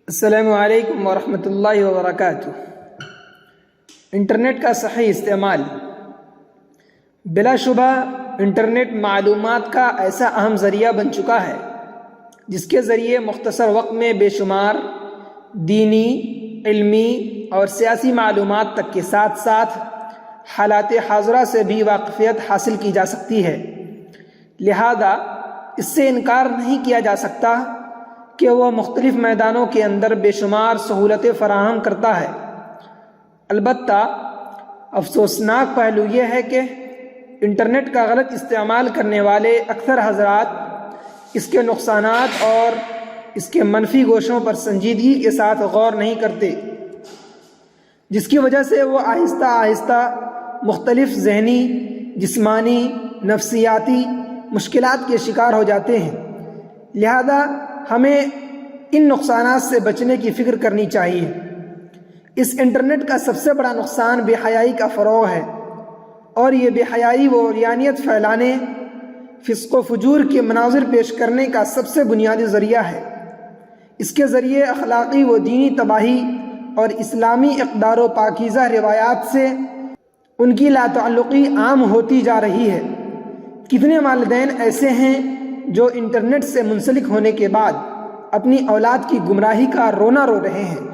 السلام علیکم ورحمۃ اللہ وبرکاتہ۔ انٹرنیٹ کا صحیح استعمال۔ بلا شبہ انٹرنیٹ معلومات کا ایسا اہم ذریعہ بن چکا ہے جس کے ذریعے مختصر وقت میں بے شمار دینی، علمی اور سیاسی معلومات تک کے ساتھ ساتھ حالات حاضرہ سے بھی واقفیت حاصل کی جا سکتی ہے۔ لہذا اس سے انکار نہیں کیا جا سکتا کہ وہ مختلف میدانوں کے اندر بے شمار سہولتیں فراہم کرتا ہے۔ البتہ افسوسناک پہلو یہ ہے کہ انٹرنیٹ کا غلط استعمال کرنے والے اکثر حضرات اس کے نقصانات اور اس کے منفی گوشوں پر سنجیدگی کے ساتھ غور نہیں کرتے، جس کی وجہ سے وہ آہستہ آہستہ مختلف ذہنی، جسمانی، نفسیاتی مشکلات کے شکار ہو جاتے ہیں۔ لہذا ہمیں ان نقصانات سے بچنے کی فکر کرنی چاہیے۔ اس انٹرنیٹ کا سب سے بڑا نقصان بے حیائی کا فروغ ہے، اور یہ بے حیائی و عریانیت پھیلانے، فسق و فجور کے مناظر پیش کرنے کا سب سے بنیادی ذریعہ ہے۔ اس کے ذریعے اخلاقی و دینی تباہی اور اسلامی اقدار و پاکیزہ روایات سے ان کی لا تعلقی عام ہوتی جا رہی ہے۔ کتنے والدین ایسے ہیں جو انٹرنیٹ سے منسلک ہونے کے بعد اپنی اولاد کی گمراہی کا رونا رو رہے ہیں۔